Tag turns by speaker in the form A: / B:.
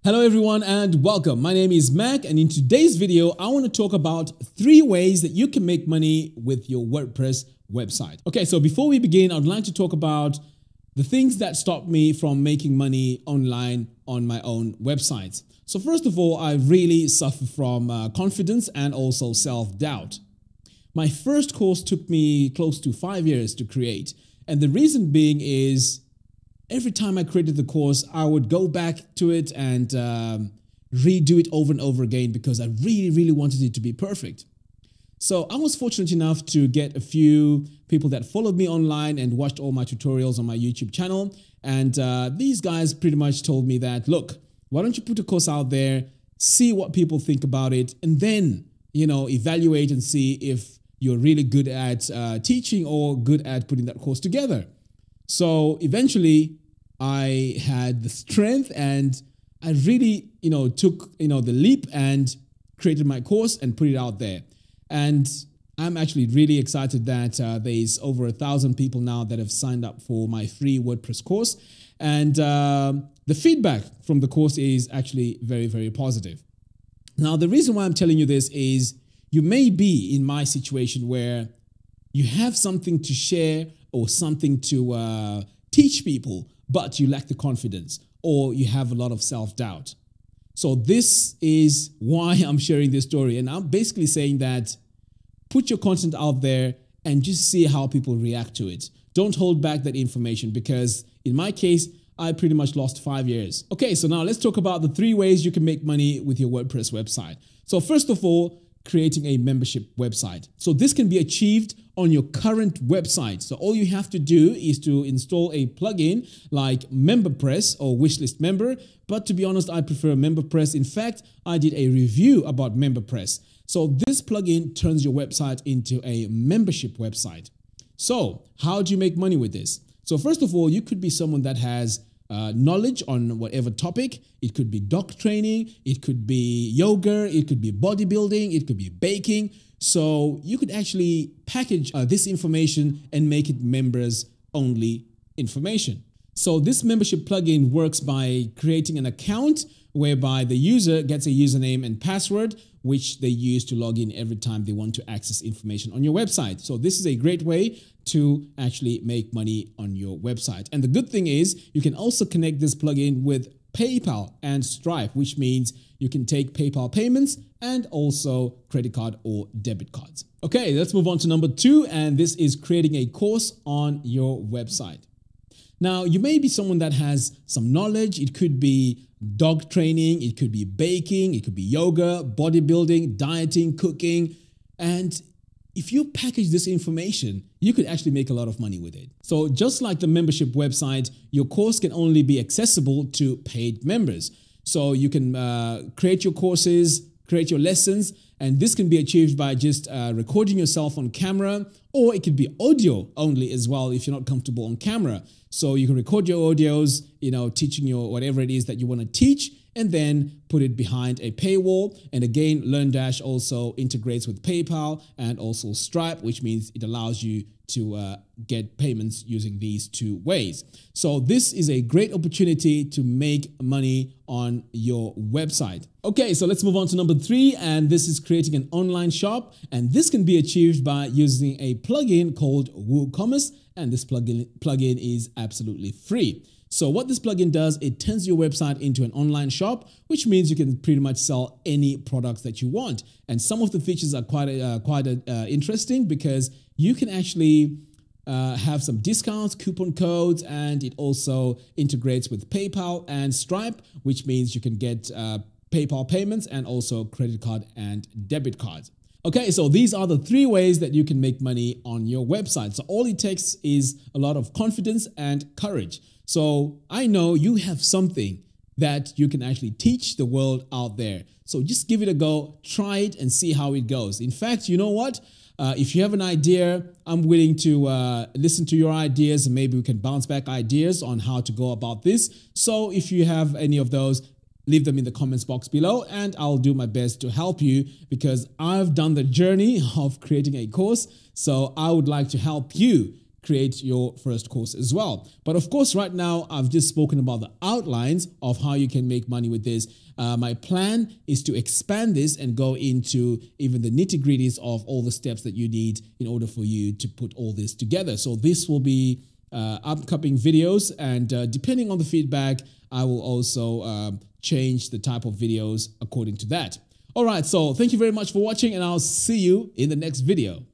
A: Hello everyone and welcome. My name is Mac, and in today's video, I want to talk about 3 ways that you can make money with your WordPress website. Okay, so before we begin, I'd like to talk about the things that stop me from making money online on my own websites. So first of all, I really suffer from confidence and also self-doubt. My first course took me close to 5 years to create, and the reason being is every time I created the course, I would go back to it and redo it over and over again because I really wanted it to be perfect. So I was fortunate enough to get a few people that followed me online and watched all my tutorials on my YouTube channel. And these guys pretty much told me that, look, why don't you put a course out there, see what people think about it, and then, evaluate and see if you're really good at teaching or good at putting that course together. So eventually I had the strength and I really, took, the leap and created my course and put it out there. And I'm actually really excited that there's over 1,000 people now that have signed up for my free WordPress course. And the feedback from the course is actually very positive. Now, the reason why I'm telling you this is you may be in my situation where you have something to share or something to teach people, but you lack the confidence or you have a lot of self-doubt. So this is why I'm sharing this story. And I'm basically saying that put your content out there and just see how people react to it. Don't hold back that information because in my case, I pretty much lost 5 years. Okay, so now let's talk about the 3 ways you can make money with your WordPress website. So first of all, creating a membership website. So this can be achieved on your current website. So all you have to do is to install a plugin like MemberPress or Wishlist Member. But to be honest, I prefer MemberPress. In fact, I did a review about MemberPress. So this plugin turns your website into a membership website. So how do you make money with this? So first of all, you could be someone that has knowledge on whatever topic. It could be dog training, it could be yoga, it could be bodybuilding, it could be baking. So you could actually package this information and make it members only information. So this membership plugin works by creating an account whereby the user gets a username and password, which they use to log in every time they want to access information on your website. So this is a great way to actually make money on your website. And the good thing is you can also connect this plugin with PayPal and Stripe, which means you can take PayPal payments and also credit card or debit cards. Okay, let's move on to number 2, and this is creating a course on your website. Now, you may be someone that has some knowledge. It could be dog training, it could be baking, it could be yoga, bodybuilding, dieting, cooking. And if you package this information, you could actually make a lot of money with it. So just like the membership website, your course can only be accessible to paid members. So you can create your courses, create your lessons, and this can be achieved by just recording yourself on camera, or it could be audio only as well if you're not comfortable on camera. So you can record your audios, teaching your whatever it is that you want to teach, and then put it behind a paywall. And again, LearnDash also integrates with PayPal and also Stripe, which means it allows you to get payments using these 2 ways. So this is a great opportunity to make money on your website. Okay, so let's move on to number 3, and this is creating an online shop. And this can be achieved by using a plugin called WooCommerce, and this plugin is absolutely free. So what this plugin does, it turns your website into an online shop, which means you can pretty much sell any products that you want. And some of the features are quite interesting because you can actually have some discounts, coupon codes, and it also integrates with PayPal and Stripe, which means you can get PayPal payments and also credit card and debit cards. Okay, so these are the 3 ways that you can make money on your website. So all it takes is a lot of confidence and courage. So I know you have something that you can actually teach the world out there. So just give it a go, try it and see how it goes. In fact, you know what? If you have an idea, I'm willing to listen to your ideas and maybe we can bounce back ideas on how to go about this. So if you have any of those, leave them in the comments box below and I'll do my best to help you because I've done the journey of creating a course. So I would like to help you create your first course as well. But of course, right now, I've just spoken about the outlines of how you can make money with this. My plan is to expand this and go into even the nitty-gritties of all the steps that you need in order for you to put all this together. So this will be upcoming videos, and depending on the feedback, I will also change the type of videos according to that. All right, so thank you very much for watching, and I'll see you in the next video.